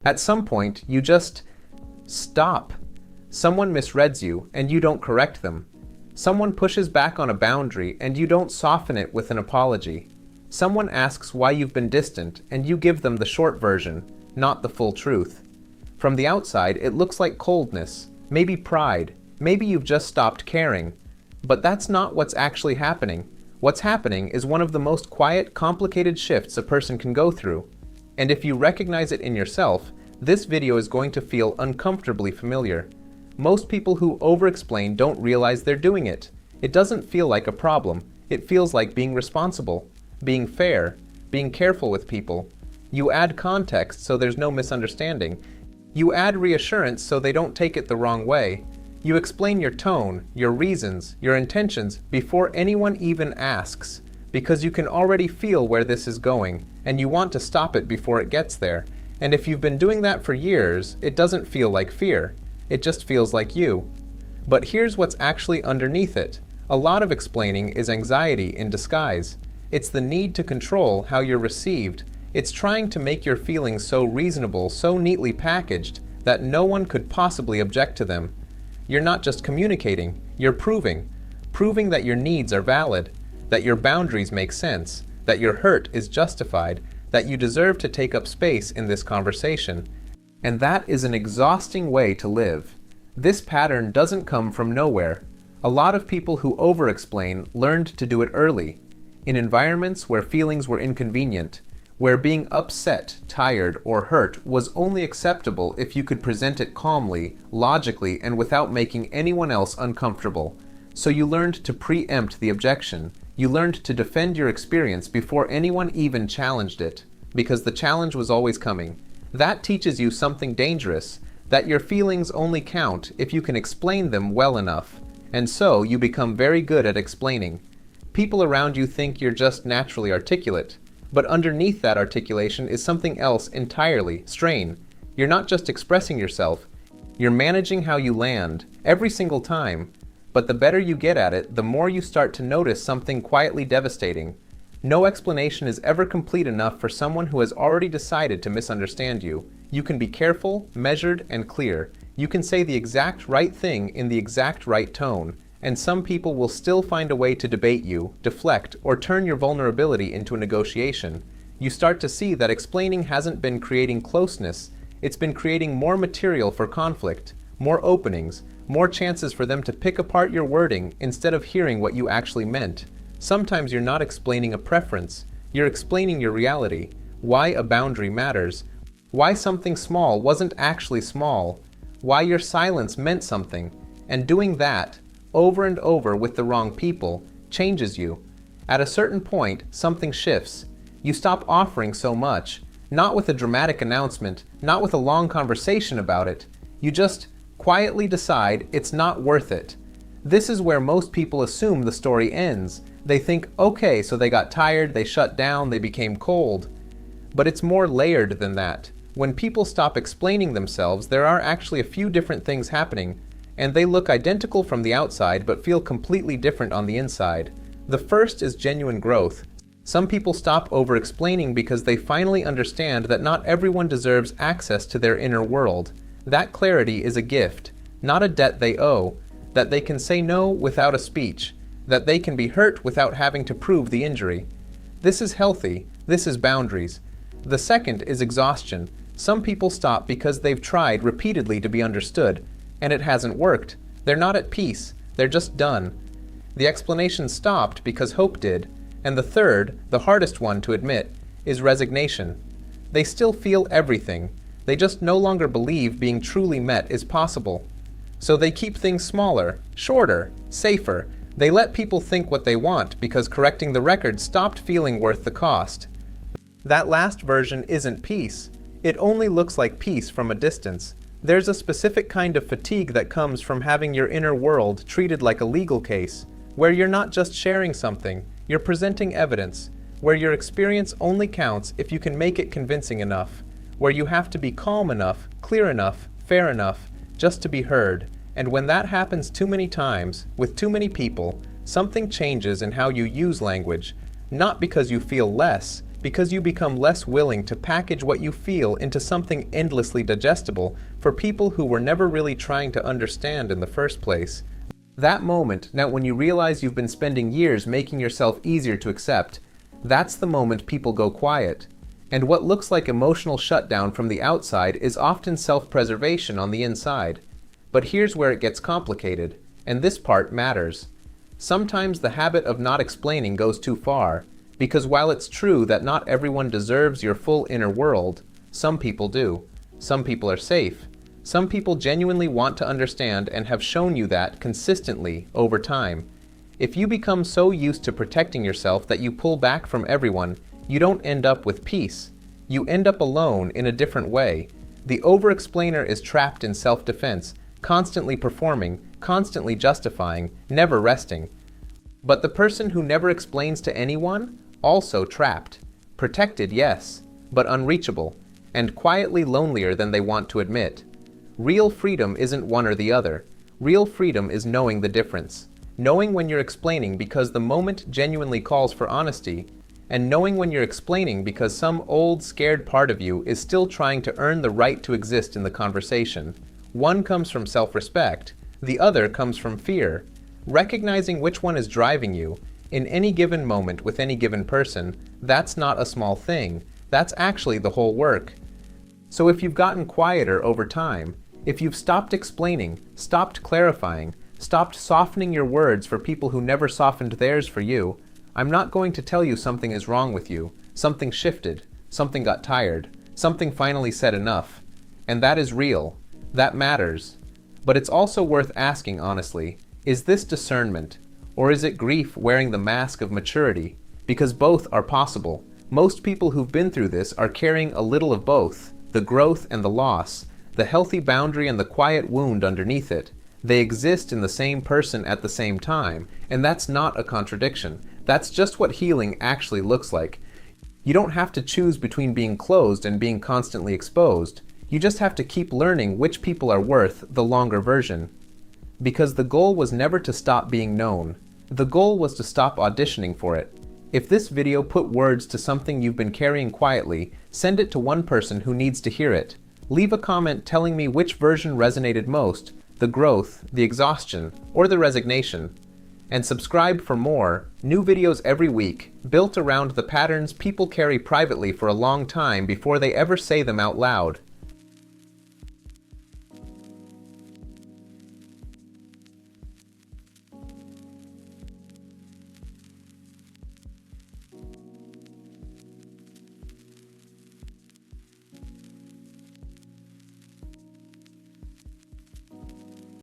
At some point, you just stop. Someone misreads you and you don't correct them. Someone pushes back on a boundary and you don't soften it with an apology. Someone asks why you've been distant and you give them the short version, not the full truth. From the outside, it looks like coldness, maybe pride, maybe you've just stopped caring. But that's not what's actually happening. What's happening is one of the most quiet, complicated shifts a person can go through. And if you recognize it in yourself, this video is going to feel uncomfortably familiar. Most people who over-explain don't realize they're doing it. It doesn't feel like a problem. It feels like being responsible, being fair, being careful with people. You add context so there's no misunderstanding. You add reassurance so they don't take it the wrong way. You explain your tone, your reasons, your intentions before anyone even asks, because you can already feel where this is going, and you want to stop it before it gets there. And if you've been doing that for years, it doesn't feel like fear. It just feels like you. But here's what's actually underneath it. A lot of explaining is anxiety in disguise. It's the need to control how you're received. It's trying to make your feelings so reasonable, so neatly packaged, that no one could possibly object to them. You're not just communicating, you're proving that your needs are valid, that your boundaries make sense, that your hurt is justified, that you deserve to take up space in this conversation. And that is an exhausting way to live. This pattern doesn't come from nowhere. A lot of people who over-explain learned to do it early, in environments where feelings were inconvenient, where being upset, tired, or hurt was only acceptable if you could present it calmly, logically, and without making anyone else uncomfortable. So you learned to preempt the objection. You learned to defend your experience before anyone even challenged it, because the challenge was always coming. That teaches you something dangerous, that your feelings only count if you can explain them well enough. And so you become very good at explaining. People around you think you're just naturally articulate. But underneath that articulation is something else entirely, strain. You're not just expressing yourself, you're managing how you land, every single time. But the better you get at it, the more you start to notice something quietly devastating. No explanation is ever complete enough for someone who has already decided to misunderstand you. You can be careful, measured, and clear. You can say the exact right thing in the exact right tone. And some people will still find a way to debate you, deflect, or turn your vulnerability into a negotiation. You start to see that explaining hasn't been creating closeness, it's been creating more material for conflict, more openings, more chances for them to pick apart your wording instead of hearing what you actually meant. Sometimes you're not explaining a preference, you're explaining your reality, why a boundary matters, why something small wasn't actually small, why your silence meant something, and doing that, over and over with the wrong people, changes you. At a certain point, something shifts. You stop offering so much, not with a dramatic announcement, not with a long conversation about it. You just quietly decide it's not worth it. This is where most people assume the story ends. They think, okay, so they got tired, they shut down, they became cold. But it's more layered than that. When people stop explaining themselves, there are actually a few different things happening. And they look identical from the outside but feel completely different on the inside. The first is genuine growth. Some people stop over-explaining because they finally understand that not everyone deserves access to their inner world. That clarity is a gift, not a debt they owe, that they can say no without a speech, that they can be hurt without having to prove the injury. This is healthy, this is boundaries. The second is exhaustion. Some people stop because they've tried repeatedly to be understood, and it hasn't worked. They're not at peace, they're just done. The explanation stopped because hope did. And the third, the hardest one to admit, is resignation. They still feel everything. They just no longer believe being truly met is possible. So they keep things smaller, shorter, safer. They let people think what they want because correcting the record stopped feeling worth the cost. That last version isn't peace. It only looks like peace from a distance. There's a specific kind of fatigue that comes from having your inner world treated like a legal case, where you're not just sharing something, you're presenting evidence, where your experience only counts if you can make it convincing enough, where you have to be calm enough, clear enough, fair enough, just to be heard. And when that happens too many times, with too many people, something changes in how you use language, not because you feel less, because you become less willing to package what you feel into something endlessly digestible for people who were never really trying to understand in the first place. That moment, now when you realize you've been spending years making yourself easier to accept, that's the moment people go quiet. And what looks like emotional shutdown from the outside is often self-preservation on the inside. But here's where it gets complicated, and this part matters. Sometimes the habit of not explaining goes too far, because while it's true that not everyone deserves your full inner world, some people do. Some people are safe. Some people genuinely want to understand and have shown you that consistently over time. If you become so used to protecting yourself that you pull back from everyone, you don't end up with peace. You end up alone in a different way. The over-explainer is trapped in self-defense, constantly performing, constantly justifying, never resting. But the person who never explains to anyone, also trapped. Protected, yes, but unreachable, and quietly lonelier than they want to admit. Real freedom isn't one or the other. Real freedom is knowing the difference. Knowing when you're explaining because the moment genuinely calls for honesty, and knowing when you're explaining because some old, scared part of you is still trying to earn the right to exist in the conversation. One comes from self-respect, the other comes from fear. Recognizing which one is driving you, in any given moment with any given person, that's not a small thing. That's actually the whole work. So if you've gotten quieter over time, if you've stopped explaining, stopped clarifying, stopped softening your words for people who never softened theirs for you, I'm not going to tell you something is wrong with you, something shifted, something got tired, something finally said enough. And that is real. That matters. But it's also worth asking honestly, is this discernment, or is it grief wearing the mask of maturity? Because both are possible. Most people who've been through this are carrying a little of both, the growth and the loss, the healthy boundary and the quiet wound underneath it. They exist in the same person at the same time, and that's not a contradiction. That's just what healing actually looks like. You don't have to choose between being closed and being constantly exposed. You just have to keep learning which people are worth the longer version. Because the goal was never to stop being known. The goal was to stop auditioning for it. If this video put words to something you've been carrying quietly, send it to one person who needs to hear it. Leave a comment telling me which version resonated most, the growth, the exhaustion, or the resignation. And subscribe for more, new videos every week, built around the patterns people carry privately for a long time before they ever say them out loud.